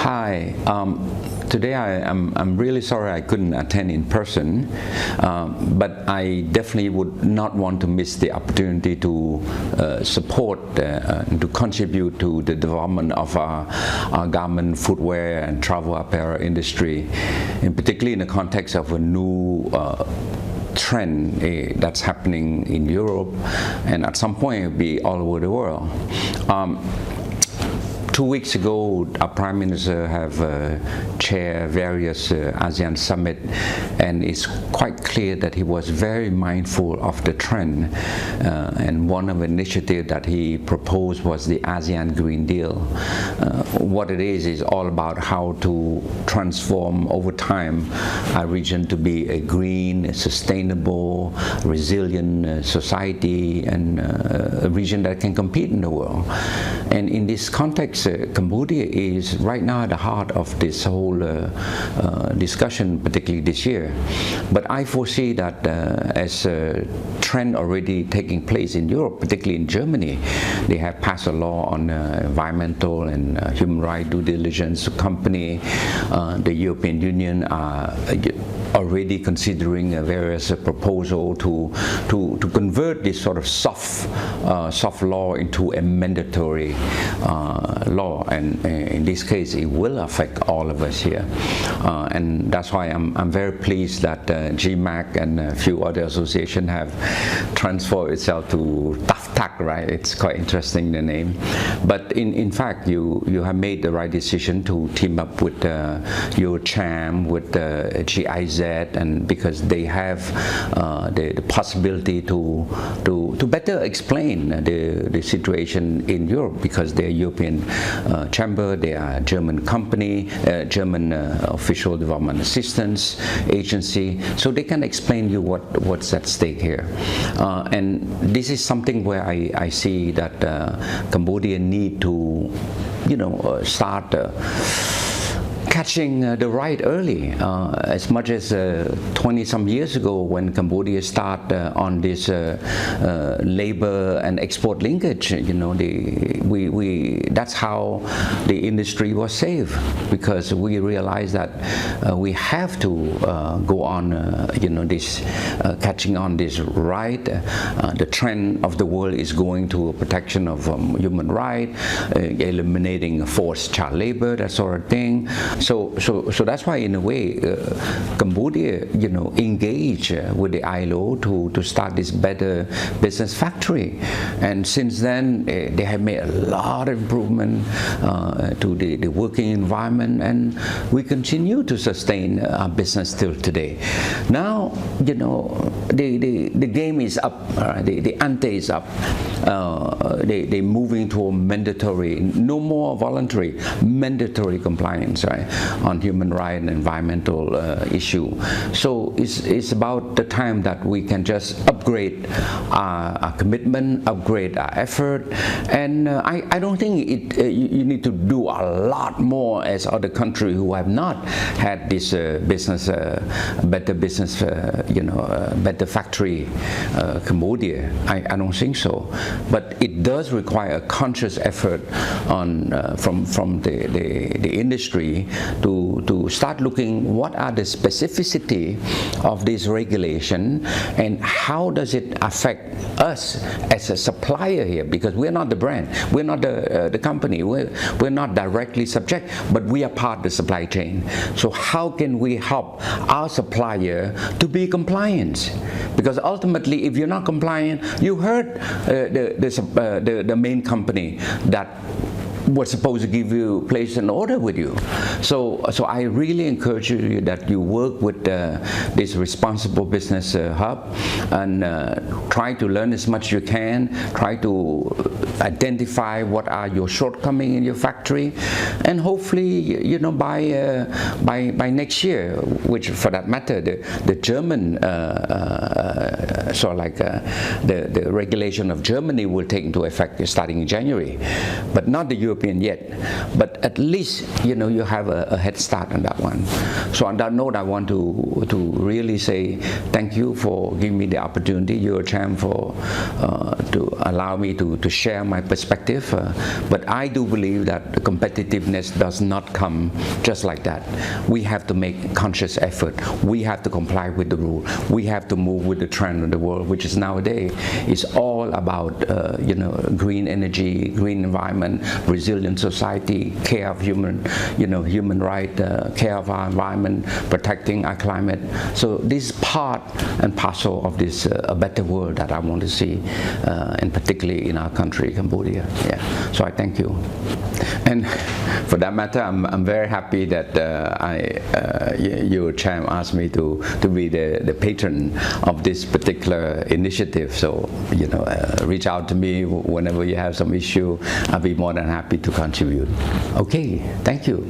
Hi. Today I'm really sorry I couldn't attend in person, but I definitely would not want to miss the opportunity to support and to contribute to the development of our garment, footwear and travel apparel industry, and particularly in the context of a new trend that's happening in Europe, and at some point it will be all over the world. 2 weeks ago, our Prime Minister have chaired various ASEAN summit, and it's quite clear that he was very mindful of the trend. And one of the initiatives that he proposed was the ASEAN Green Deal. What it is all about how to transform over time our region to be a green, sustainable, resilient society, and a region that can compete in the world. And in this context, Cambodia is right now at the heart of this whole discussion, particularly this year. But I foresee that as a trend already taking place in Europe, particularly in Germany, they have passed a law on environmental and human rights due diligence company. The European Union are already considering various proposals to convert this sort of soft law into a mandatory law, and in this case it will affect all of us here, and that's why I'm very pleased that GMAC and a few other associations have transformed itself to TAFTAC, right? It's quite interesting, the name. But in fact you have made the right decision to team up with EuroCham, with GIZ, and because they have the possibility to better explain the situation in Europe, because they're European chamber, they are German company, German official development assistance agency, so they can explain you what's at stake here. And this is something where I see that Cambodia need to, start catching the ride early, as much as 20-some years ago when Cambodia started on this labor and export linkage. That's how the industry was saved, because we realized that we have to go on, this catching on this ride. The trend of the world is going to a protection of human rights, eliminating forced child labor, that sort of thing. So that's why, in a way, Cambodia, engage with the ILO to start this better business factory. And since then, they have made a lot of improvement to the working environment, and we continue to sustain our business till today. Now, the game is up, the ante is up. They're moving to a mandatory, no more voluntary, mandatory compliance, right, on human rights and environmental issue. So it's about the time that we can just upgrade our commitment, upgrade our effort, and I don't think you need to do a lot more as other countries who have not had this better business, better factory, Cambodia. I don't think so. But it does require a conscious effort from the industry to start looking what are the specificity of this regulation and how does it affect us as a supplier here, because we're not the brand, we're not the company, we're not directly subject, but we are part of the supply chain. So how can we help our supplier to be compliant? Because ultimately, if you're not compliant, you hurt the main company that was supposed to give you, place an order with you. So I really encourage you that you work with this responsible business hub, and try to learn as much as you can, try to identify what are your shortcomings in your factory, and hopefully, by next year, which for that matter, the German sort of like the regulation of Germany will take into effect starting in January, but not the European yet. But at least you have a head start on that one. So on that note, I want to really say thank you for giving me the opportunity, EuroCham, for to allow me to share my perspective. But I do believe that the competitiveness does not come just like that. We have to make conscious effort. We have to comply with the rule. We have to move with the trend of the world, which is nowadays is all about green energy, green environment, resilient society, care of human right, care of our environment, protecting our climate. So this is part and parcel of this a better world that I want to see, and particularly in our country, Cambodia. Yeah. So I thank you. And for that matter, I'm very happy that EuroCham asked me to be the patron of this particular initiative. So reach out to me whenever you have some issue. I'll be more than happy to contribute. Okay, thank you.